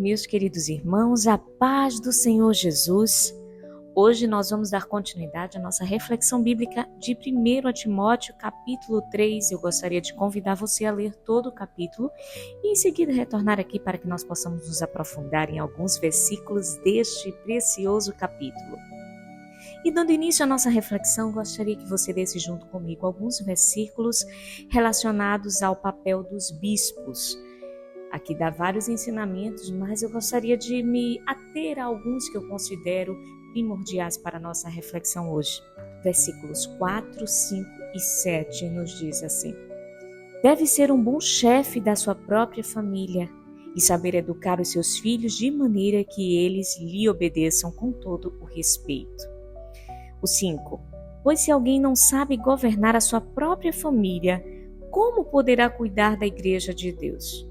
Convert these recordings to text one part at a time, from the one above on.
Meus queridos irmãos, a paz do Senhor Jesus. Hoje nós vamos dar continuidade à nossa reflexão bíblica de 1 Timóteo, capítulo 3. Eu gostaria de convidar você a ler todo o capítulo e em seguida retornar aqui para que nós possamos nos aprofundar em alguns versículos deste precioso capítulo. E dando início à nossa reflexão, gostaria que você lesse junto comigo alguns versículos relacionados ao papel dos bispos. Aqui dá vários ensinamentos, mas eu gostaria de me ater a alguns que eu considero primordiais para a nossa reflexão hoje. Versículos 4, 5 e 7 nos diz assim: Deve ser um bom chefe da sua própria família e saber educar os seus filhos de maneira que eles lhe obedeçam com todo o respeito. O 5. Pois se alguém não sabe governar a sua própria família, como poderá cuidar da igreja de Deus?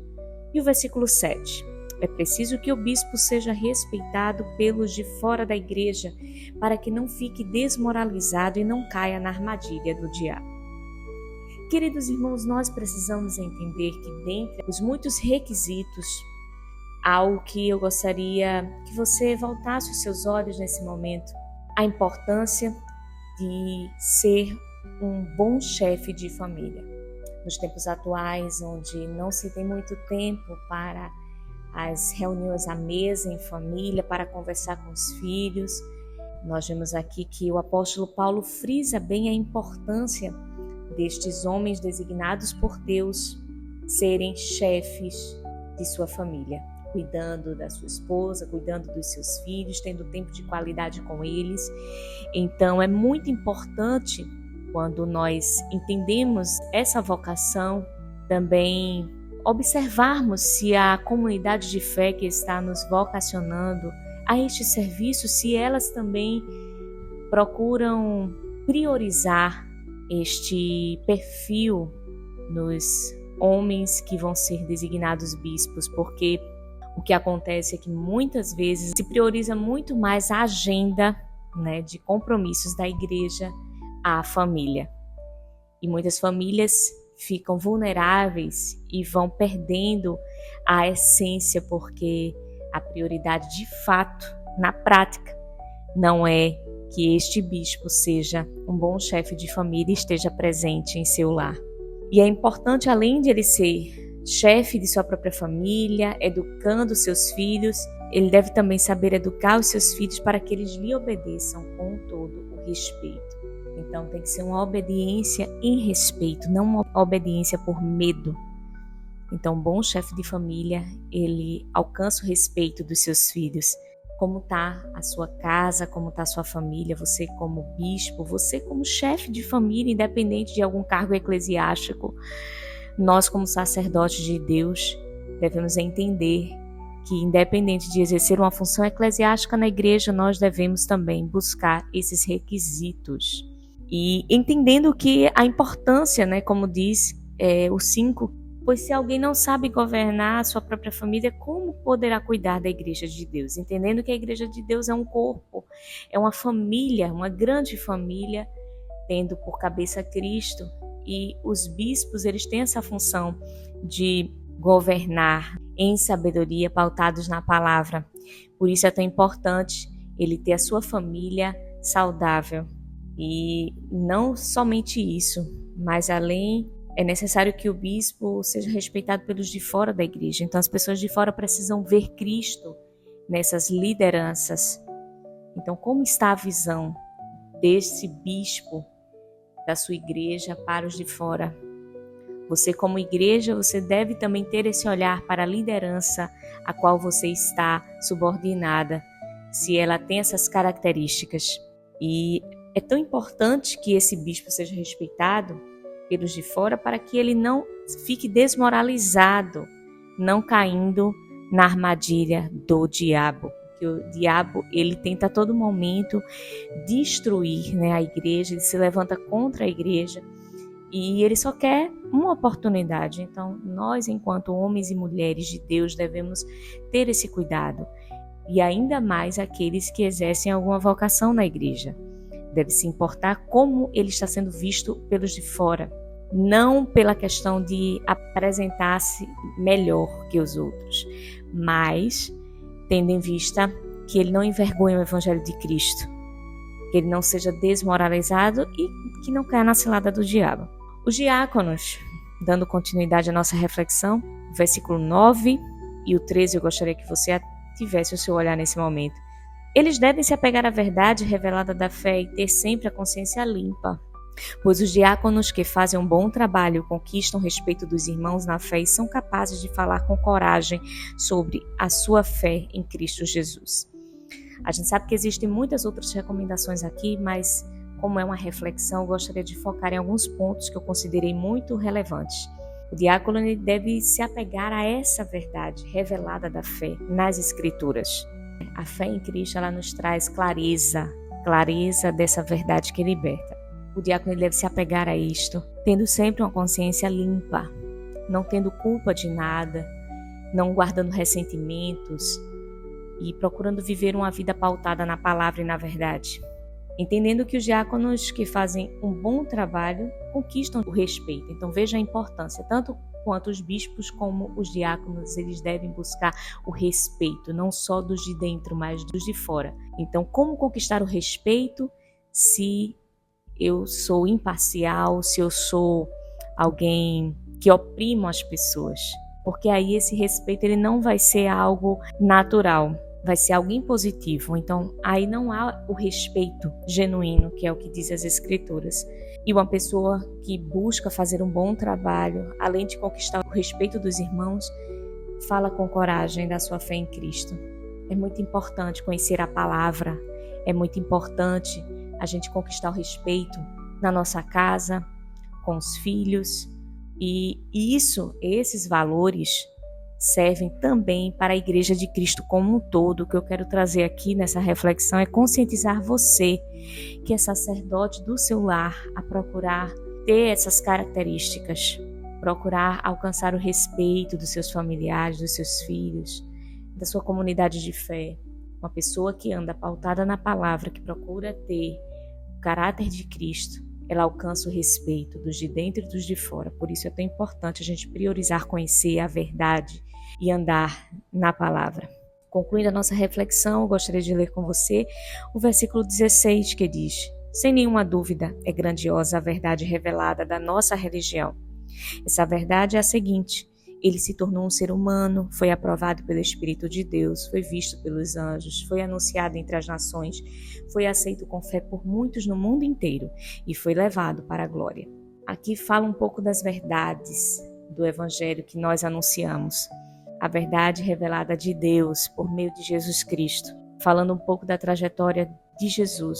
E o versículo 7. É preciso que o bispo seja respeitado pelos de fora da igreja, para que não fique desmoralizado e não caia na armadilha do diabo. Queridos irmãos, nós precisamos entender que dentre os muitos requisitos, algo que eu gostaria que você voltasse os seus olhos nesse momento, a importância de ser um bom chefe de família. Nos tempos atuais, onde não se tem muito tempo para as reuniões à mesa em família, para conversar com os filhos, nós vemos aqui que o apóstolo Paulo frisa bem a importância destes homens designados por Deus serem chefes de sua família, cuidando da sua esposa, cuidando dos seus filhos, tendo tempo de qualidade com eles. Então é muito importante, quando nós entendemos essa vocação, também observarmos se a comunidade de fé que está nos vocacionando a este serviço, se elas também procuram priorizar este perfil nos homens que vão ser designados bispos, porque o que acontece é que muitas vezes se prioriza muito mais a agenda, de compromissos da igreja à família. E muitas famílias ficam vulneráveis e vão perdendo a essência, porque a prioridade de fato, na prática, não é que este bispo seja um bom chefe de família e esteja presente em seu lar. E é importante, além de ele ser chefe de sua própria família, educando seus filhos, ele deve também saber educar os seus filhos para que eles lhe obedeçam com todo o respeito. Então tem que ser uma obediência em respeito, não uma obediência por medo. Então um bom chefe de família, ele alcança o respeito dos seus filhos. Como está a sua casa, como está a sua família, você como bispo, você como chefe de família, independente de algum cargo eclesiástico, nós como sacerdotes de Deus devemos entender que, independente de exercer uma função eclesiástica na igreja, nós devemos também buscar esses requisitos. E entendendo que a importância, como diz o 5, pois se alguém não sabe governar a sua própria família, como poderá cuidar da igreja de Deus? Entendendo que a igreja de Deus é um corpo, é uma família, uma grande família, tendo por cabeça Cristo. E os bispos, eles têm essa função de governar em sabedoria, pautados na palavra. Por isso é tão importante ele ter a sua família saudável. E não somente isso, mas além, é necessário que o bispo seja respeitado pelos de fora da igreja. Então as pessoas de fora precisam ver Cristo nessas lideranças. Então como está a visão desse bispo da sua igreja para os de fora? Você como igreja, você deve também ter esse olhar para a liderança a qual você está subordinada, se ela tem essas características. E é tão importante que esse bispo seja respeitado pelos de fora para que ele não fique desmoralizado, não caindo na armadilha do diabo. Porque o diabo, ele tenta a todo momento destruir a igreja, ele se levanta contra a igreja e ele só quer uma oportunidade. Então nós, enquanto homens e mulheres de Deus, devemos ter esse cuidado. E ainda mais aqueles que exercem alguma vocação na igreja. Deve se importar como ele está sendo visto pelos de fora. não pela questão de apresentar-se melhor que os outros, mas tendo em vista que ele não envergonhe o Evangelho de Cristo, que ele não seja desmoralizado e que não caia na cilada do diabo. Os diáconos, dando continuidade à nossa reflexão, versículo 9 e o 13, eu gostaria que você tivesse o seu olhar nesse momento. Eles devem se apegar à verdade revelada da fé e ter sempre a consciência limpa, pois os diáconos que fazem um bom trabalho conquistam o respeito dos irmãos na fé e são capazes de falar com coragem sobre a sua fé em Cristo Jesus. A gente sabe que existem muitas outras recomendações aqui, mas como é uma reflexão, eu gostaria de focar em alguns pontos que eu considerei muito relevantes. O diácono deve se apegar a essa verdade revelada da fé nas Escrituras. A fé em Cristo, ela nos traz clareza dessa verdade que liberta. O diácono deve se apegar a isto, tendo sempre uma consciência limpa, não tendo culpa de nada, não guardando ressentimentos e procurando viver uma vida pautada na palavra e na verdade. Entendendo que os diáconos que fazem um bom trabalho conquistam o respeito. Então veja a importância, tanto quanto os bispos como os diáconos, eles devem buscar o respeito, não só dos de dentro, mas dos de fora. Então, como conquistar o respeito se eu sou imparcial, se eu sou alguém que oprimo as pessoas? Porque aí esse respeito ele não vai ser algo natural, vai ser algo impositivo. Então, aí não há o respeito genuíno, que é o que diz as Escrituras. E uma pessoa que busca fazer um bom trabalho, além de conquistar o respeito dos irmãos, fala com coragem da sua fé em Cristo. É muito importante conhecer a palavra, é muito importante a gente conquistar o respeito na nossa casa, com os filhos. E esses valores servem também para a Igreja de Cristo como um todo. O que eu quero trazer aqui nessa reflexão é conscientizar você que é sacerdote do seu lar a procurar ter essas características, procurar alcançar o respeito dos seus familiares, dos seus filhos, da sua comunidade de fé. Uma pessoa que anda pautada na palavra, que procura ter o caráter de Cristo, ela alcança o respeito dos de dentro e dos de fora. Por isso é tão importante a gente priorizar conhecer a verdade e andar na palavra. Concluindo a nossa reflexão, eu gostaria de ler com você o versículo 16, que diz: sem nenhuma dúvida, é grandiosa a verdade revelada da nossa religião. Essa verdade é a seguinte: ele se tornou um ser humano, foi aprovado pelo Espírito de Deus, foi visto pelos anjos, foi anunciado entre as nações, foi aceito com fé por muitos no mundo inteiro e foi levado para a glória. Aqui fala um pouco das verdades do Evangelho que nós anunciamos. A verdade revelada de Deus por meio de Jesus Cristo. Falando um pouco da trajetória de Jesus,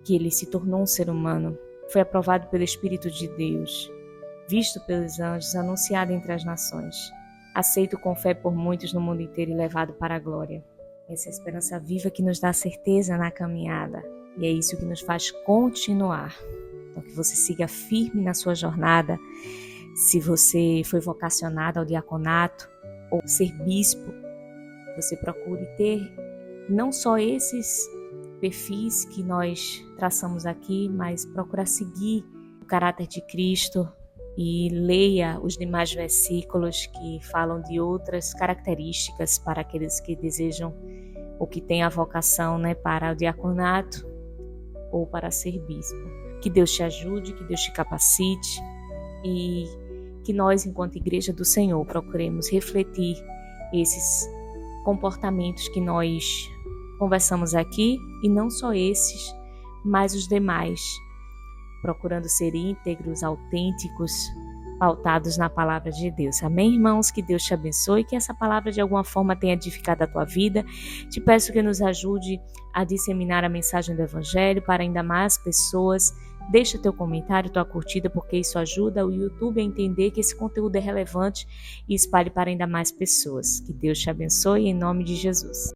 que ele se tornou um ser humano, foi aprovado pelo Espírito de Deus, visto pelos anjos, anunciado entre as nações, aceito com fé por muitos no mundo inteiro e levado para a glória. Essa é a esperança viva que nos dá certeza na caminhada, e é isso que nos faz continuar. Então que você siga firme na sua jornada. Se você foi vocacionado ao diaconato ou ser bispo, você procure ter não só esses perfis que nós traçamos aqui, mas procurar seguir o caráter de Cristo, e leia os demais versículos que falam de outras características para aqueles que desejam ou que têm a vocação, para o diaconato ou para ser bispo. Que Deus te ajude, que Deus te capacite e que nós, enquanto Igreja do Senhor, procuremos refletir esses comportamentos que nós conversamos aqui, e não só esses, mas os demais, procurando ser íntegros, autênticos, pautados na palavra de Deus. Amém, irmãos? Que Deus te abençoe, que essa palavra de alguma forma tenha edificado a tua vida. Te peço que nos ajude a disseminar a mensagem do Evangelho para ainda mais pessoas. Deixa teu comentário, tua curtida, porque isso ajuda o YouTube a entender que esse conteúdo é relevante e espalhe para ainda mais pessoas. Que Deus te abençoe em nome de Jesus.